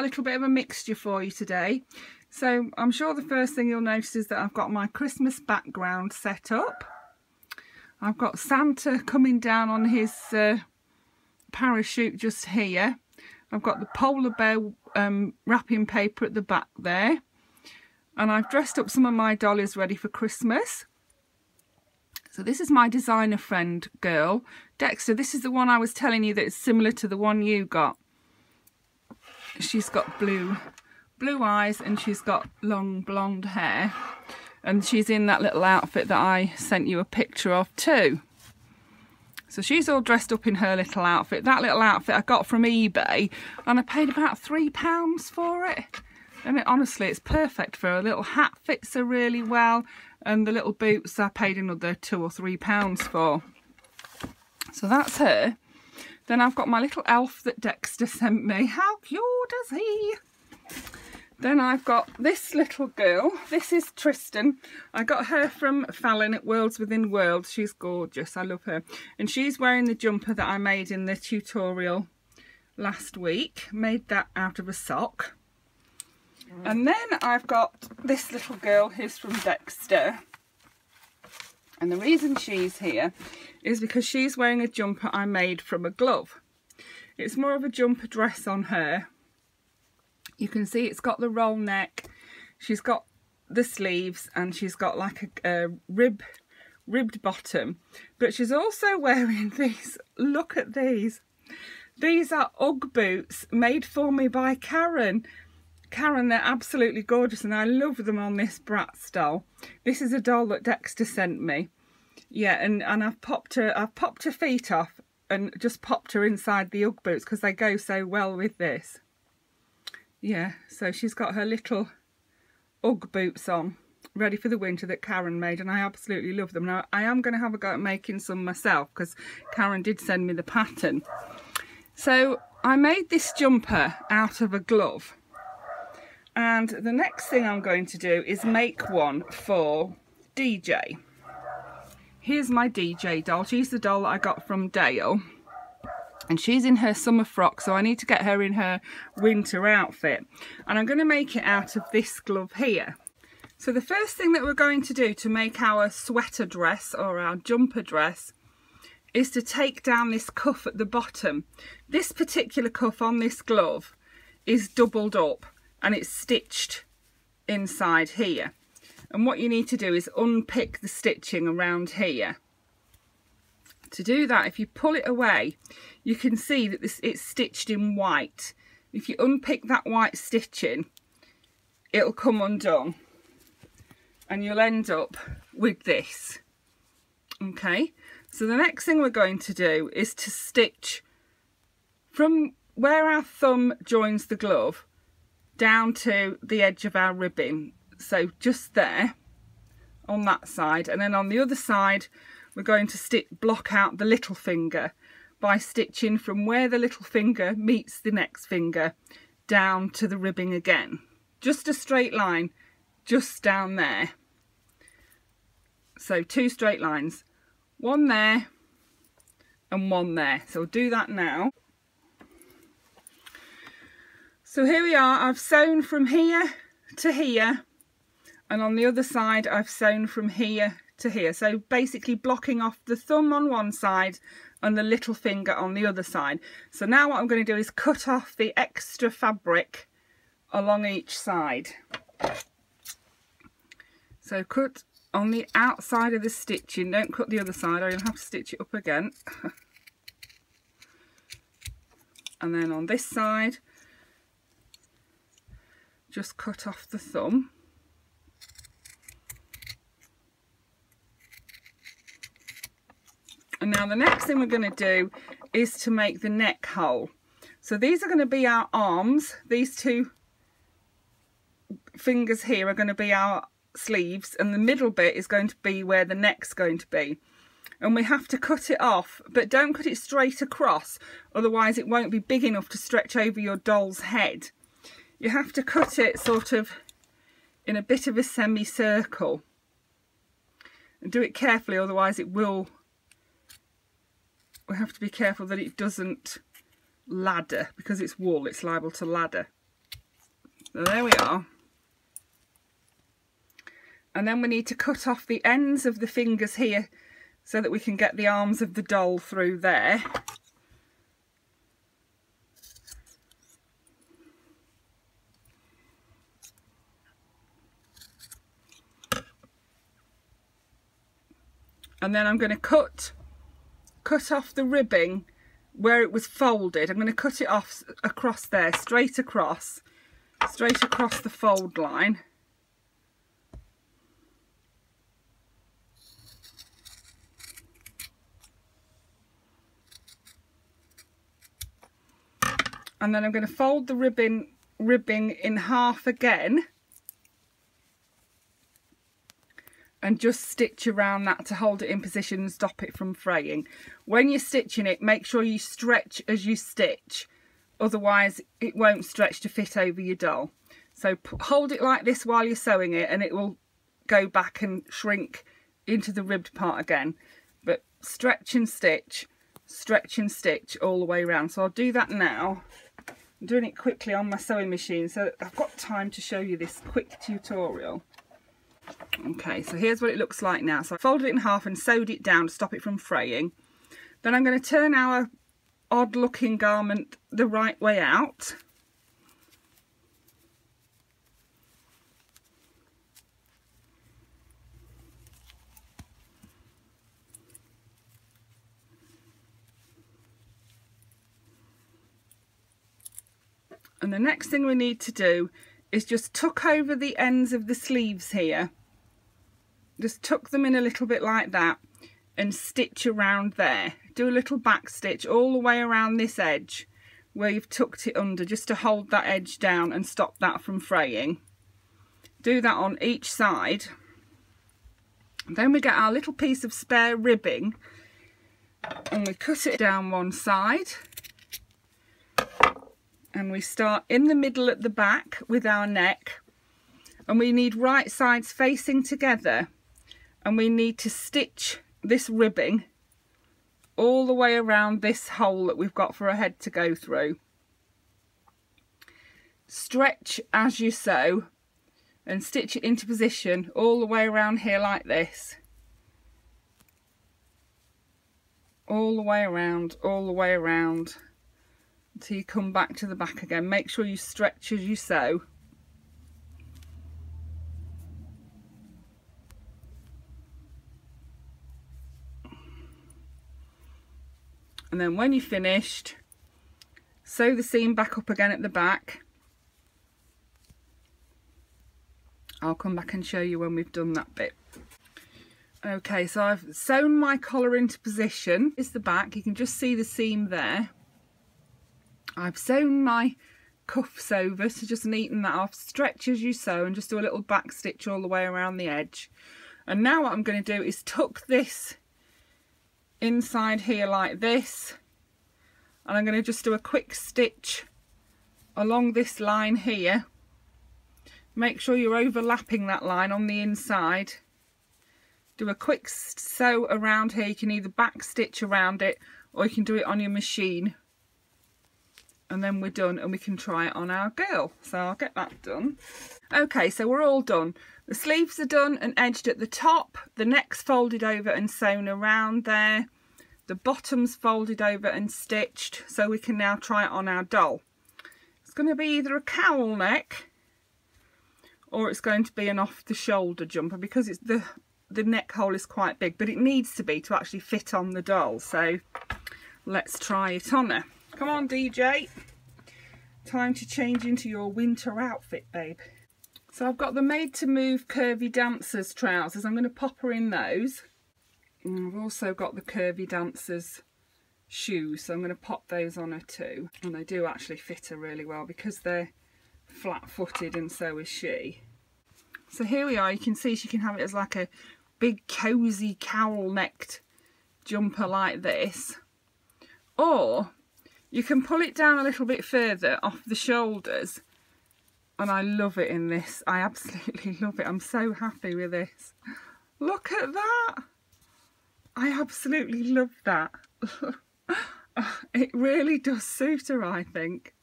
got a little bit of a mixture for you today. So I'm sure the first thing you'll notice is that I've got my Christmas background set up. I've got Santa coming down on his parachute just here. I've got the polar bear wrapping paper at the back there. And I've dressed up some of my dollies ready for Christmas. So this is my designer friend girl, Dexter. This is the one I was telling you that is similar to the one you got. She's got blue eyes and she's got long blonde hair. And she's in that little outfit that I sent you a picture of too. So she's all dressed up in her little outfit. That little outfit I got from eBay and I paid about £3 for it. And honestly, it's perfect for her. A little hat fits her really well. And the little boots I paid another £2 or £3 for. So that's her. Then I've got my little elf that Dexter sent me. How cute is he? Then I've got this little girl. This is Tristan. I got her from Fallon at Worlds Within Worlds. She's gorgeous. I love her. And she's wearing the jumper that I made in the tutorial last week. Made that out of a sock. And then I've got this little girl who's from Dexter. And the reason she's here is because she's wearing a jumper I made from a glove. It's more of a jumper dress on her. You can see it's got the roll neck. She's got the sleeves and she's got like a ribbed bottom. But she's also wearing these. Look at these. These are Ugg boots made for me by Karen. Karen, they're absolutely gorgeous and I love them on this Bratz doll. This is a doll that Dexter sent me. Yeah, and I've popped her feet off and just popped her inside the Ugg boots because they go so well with this. Yeah, so she's got her little Ugg boots on, ready for the winter that Karen made, and I absolutely love them. Now, I am going to have a go at making some myself because Karen did send me the pattern. So I made this jumper out of a glove. And the next thing I'm going to do is make one for DJ. Here's my DJ doll. She's the doll that I got from Dale. And she's in her summer frock, so I need to get her in her winter outfit. And I'm going to make it out of this glove here. So the first thing that we're going to do to make our sweater dress or our jumper dress is to take down this cuff at the bottom. This particular cuff on this glove is doubled up. And it's stitched inside here. And what you need to do is unpick the stitching around here. To do that, if you pull it away, you can see that it's stitched in white. If you unpick that white stitching, it'll come undone. And you'll end up with this. Okay, so the next thing we're going to do is to stitch from where our thumb joins the glove down to the edge of our ribbing. So just there on that side, and then on the other side we're going to block out the little finger by stitching from where the little finger meets the next finger down to the ribbing again. Just a straight line just down there. So 2 straight lines, one there and one there. So we'll do that now. So here we are, I've sewn from here to here, and on the other side I've sewn from here to here. So basically blocking off the thumb on one side and the little finger on the other side. So now what I'm going to do is cut off the extra fabric along each side. So cut on the outside of the stitching, don't cut the other side or you'll have to stitch it up again. And then on this side, just cut off the thumb. And now the next thing we're going to do is to make the neck hole. So these are going to be our arms. These 2 fingers here are going to be our sleeves, and the middle bit is going to be where the neck's going to be. And we have to cut it off, but don't cut it straight across, otherwise it won't be big enough to stretch over your doll's head. You have to cut it sort of in a bit of a semicircle. And do it carefully, otherwise it will... We have to be careful that it doesn't ladder, because it's wool, it's liable to ladder. So there we are. And then we need to cut off the ends of the fingers here so that we can get the arms of the doll through there. And then I'm going to cut off the ribbing where it was folded. I'm going to cut it off across there, straight across the fold line. And then I'm going to fold the ribbing in half again and just stitch around that to hold it in position and stop it from fraying. When you're stitching it, make sure you stretch as you stitch, otherwise it won't stretch to fit over your doll. So hold it like this while you're sewing it and it will go back and shrink into the ribbed part again. But stretch and stitch all the way around. So I'll do that now. I'm doing it quickly on my sewing machine so that I've got time to show you this quick tutorial. Okay, so here's what it looks like now. So I folded it in half and sewed it down to stop it from fraying. Then I'm going to turn our odd looking garment the right way out. And the next thing we need to do is just tuck over the ends of the sleeves here. Just tuck them in a little bit like that and stitch around there. Do a little back stitch all the way around this edge where you've tucked it under, just to hold that edge down and stop that from fraying. Do that on each side. Then we get our little piece of spare ribbing and we cut it down one side. And we start in the middle at the back with our neck, and we need right sides facing together, and we need to stitch this ribbing all the way around this hole that we've got for a head to go through. Stretch as you sew and stitch it into position all the way around here like this. All the way around, until you come back to the back again. Make sure you stretch as you sew. And then when you're finished, sew the seam back up again at the back. I'll come back and show you when we've done that bit. Okay, so I've sewn my collar into position. It's the back, you can just see the seam there. I've sewn my cuffs over to just neaten that off. Stretch as you sew and just do a little back stitch all the way around the edge. And now what I'm going to do is tuck this inside here like this, and I'm going to just do a quick stitch along this line here. Make sure you're overlapping that line on the inside. Do a quick sew around here. You can either back stitch around it or you can do it on your machine. And then we're done and we can try it on our girl. So I'll get that done. Okay, so we're all done. The sleeves are done and edged at the top. The neck's folded over and sewn around there. The bottom's folded over and stitched. So we can now try it on our doll. It's going to be either a cowl neck or it's going to be an off the shoulder jumper, because it's the neck hole is quite big, but it needs to be to actually fit on the doll. So let's try it on her. Come on, DJ. Time to change into your winter outfit, babe. So I've got the Made to Move Curvy Dancers trousers. I'm going to pop her in those. And I've also got the Curvy Dancers shoes, so I'm going to pop those on her too. And they do actually fit her really well because they're flat-footed and so is she. So here we are. You can see she can have it as like a big cosy cowl-necked jumper like this. Or you can pull it down a little bit further off the shoulders, and I love it in this. I absolutely love it. I'm so happy with this. Look at that. I absolutely love that. It really does suit her, I think.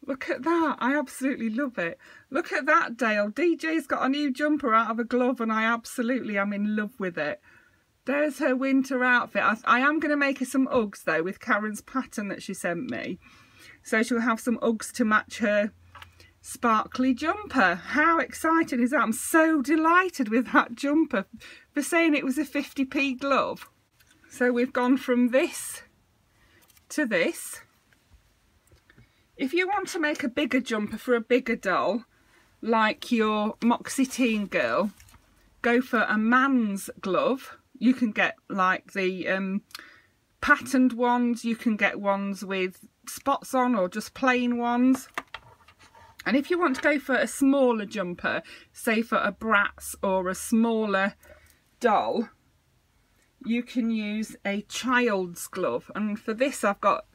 Look at that. I absolutely love it. Look at that, Dale. DJ's got a new jumper out of a glove and I absolutely am in love with it. There's her winter outfit. I am going to make her some Uggs though with Karen's pattern that she sent me. So she'll have some Uggs to match her sparkly jumper. How exciting is that? I'm so delighted with that jumper for saying it was a 50p glove. So we've gone from this to this. If you want to make a bigger jumper for a bigger doll, like your Moxie Teen girl, go for a man's glove. You can get like the patterned ones, you can get ones with spots on or just plain ones. And if you want to go for a smaller jumper, say for a Bratz or a smaller doll, you can use a child's glove. And for this I've got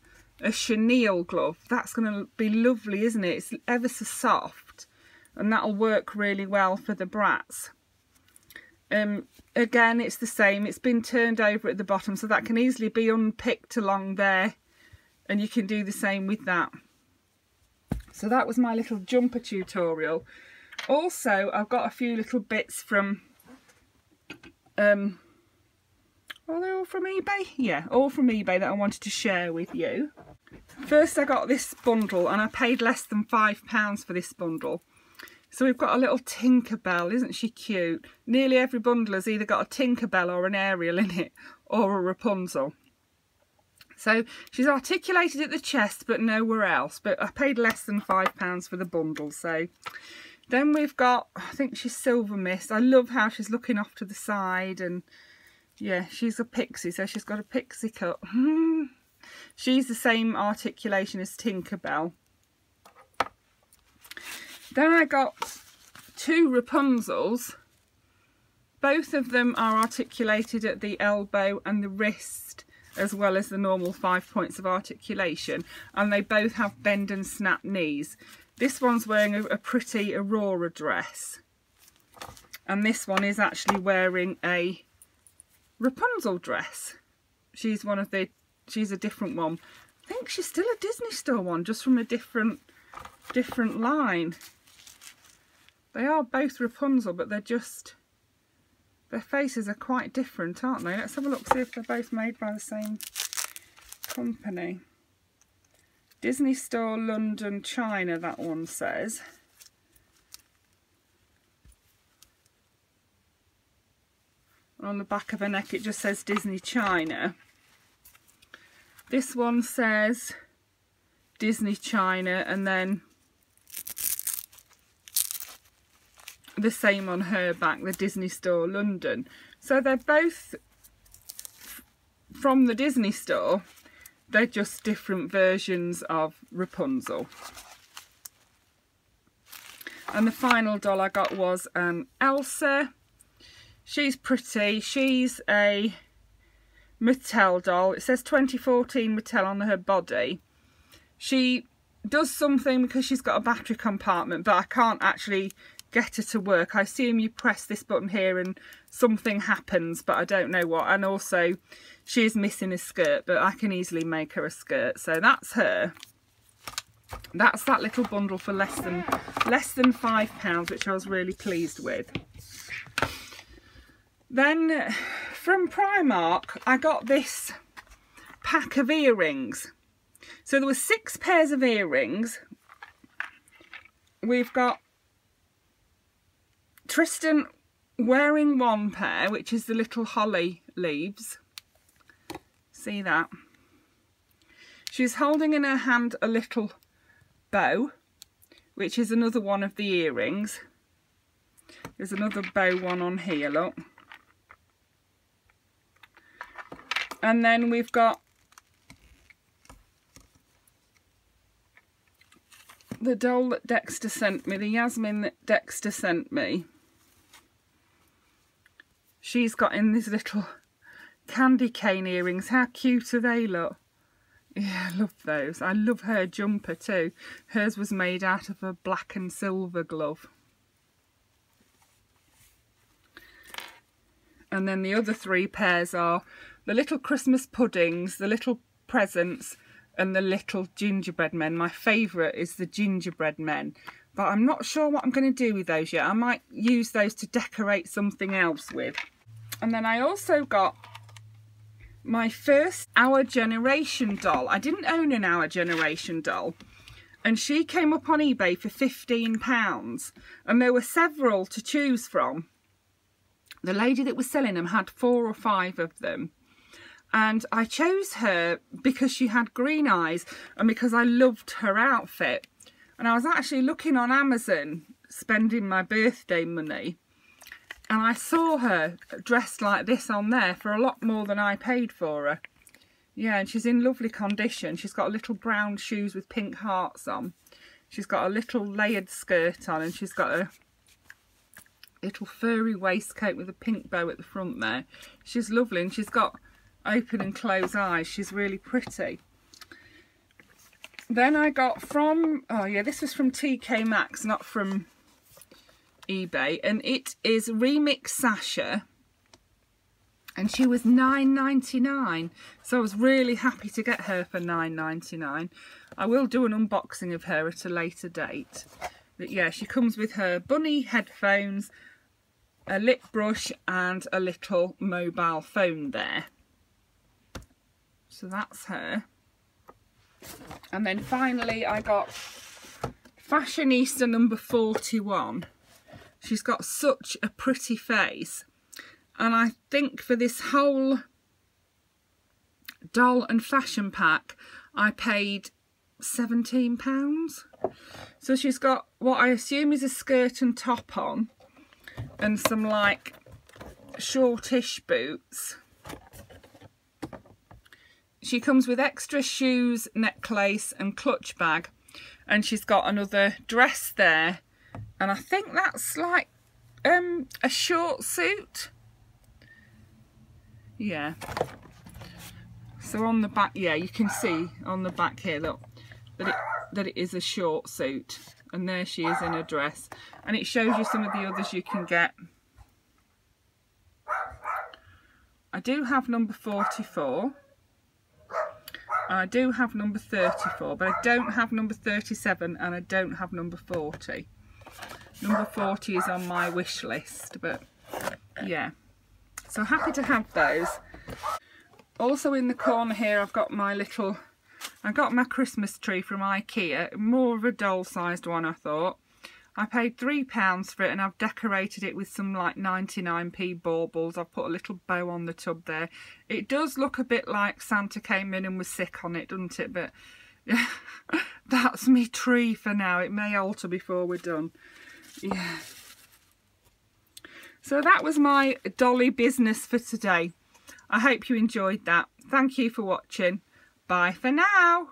a chenille glove. That's going to be lovely, isn't it? It's ever so soft and that'll work really well for the Bratz. Again, it's the same. It's been turned over at the bottom, so that can easily be unpicked along there, and you can do the same with that. So that was my little jumper tutorial. Also, I've got a few little bits from are they all from eBay? Yeah, all from eBay that I wanted to share with you. First I got this bundle and I paid less than £5 for this bundle. So we've got a little Tinkerbell, isn't she cute? Nearly every bundle has either got a Tinkerbell or an Ariel in it, or a Rapunzel. So she's articulated at the chest but nowhere else, but I paid less than £5 for the bundle. So then we've got, I think she's Silver Mist. I love how she's looking off to the side, and yeah, she's a pixie, so she's got a pixie cut. She's the same articulation as Tinkerbell. Then I got two Rapunzels. Both of them are articulated at the elbow and the wrist, as well as the normal 5 points of articulation, and they both have bend and snap knees. This one's wearing a pretty Aurora dress, and this one is actually wearing a Rapunzel dress. She's a different one. I think she's still a Disney Store one, just from a different line. They are both Rapunzel, but they're just, their faces are quite different, aren't they? Let's have a look, see if they're both made by the same company. Disney Store London, China, that one says. On the back of her neck it just says Disney China. This one says Disney China, and then the same on her back, the Disney Store London. So they're both from the Disney Store, they're just different versions of Rapunzel. And the final doll I got was Elsa. She's pretty. She's a Mattel doll. It says 2014 Mattel on her body. She does something because she's got a battery compartment, but I can't actually get her to work. I assume you press this button here and something happens, but I don't know what. And also she is missing a skirt, but I can easily make her a skirt. So that's her. That's that little bundle for less than £5, which I was really pleased with. Then from Primark I got this pack of earrings. So there were 6 pairs of earrings. We've got Tristan wearing one pair, which is the little holly leaves. See that? She's holding in her hand a little bow, which is another one of the earrings. There's another bow one on here, look. And then we've got the doll that Dexter sent me, the Yasmin that Dexter sent me. She's got in these little candy cane earrings. How cute are they, look? Yeah, I love those. I love her jumper too. Hers was made out of a black and silver glove. And then the other 3 pairs are the little Christmas puddings, the little presents, and the little gingerbread men. My favourite is the gingerbread men, but I'm not sure what I'm going to do with those yet. I might use those to decorate something else with. And then I also got my first Our Generation doll. I didn't own an Our Generation doll, and she came up on eBay for £15, and there were several to choose from. The lady that was selling them had 4 or 5 of them, and I chose her because she had green eyes and because I loved her outfit. And I was actually looking on Amazon, spending my birthday money, and I saw her dressed like this on there for a lot more than I paid for her. Yeah, and she's in lovely condition. She's got little brown shoes with pink hearts on. She's got a little layered skirt on, and she's got a little furry waistcoat with a pink bow at the front there. She's lovely, and she's got open and closed eyes. She's really pretty. Then I got from, oh yeah, this was from TK Maxx, not from eBay, and it is Remix Asha, and she was £9.99, so I was really happy to get her for £9.99. I will do an unboxing of her at a later date, but yeah, she comes with her bunny headphones, a lip brush and a little mobile phone there. So that's her. And then finally I got Fashionista number 41. She's got such a pretty face, and I think for this whole doll and fashion pack I paid £17. So she's got what I assume is a skirt and top on, and some like shortish boots. She comes with extra shoes, necklace and clutch bag, and she's got another dress there, and I think that's like a short suit. Yeah. So on the back, yeah, you can see on the back here, look, that it is a short suit, and there she is in a dress, and it shows you some of the others you can get. I do have number 44. I do have number 34, but I don't have number 37, and I don't have number 40. Number 40 is on my wish list, but yeah. So happy to have those. Also in the corner here I've got my little, I got my Christmas tree from IKEA, more of a doll-sized one I thought. I paid £3 for it, and I've decorated it with some like 99p baubles. I've put a little bow on the tub there. It does look a bit like Santa came in and was sick on it, doesn't it? But that's me tree for now. It may alter before we're done. Yeah. So that was my dolly business for today. I hope you enjoyed that. Thank you for watching. Bye for now.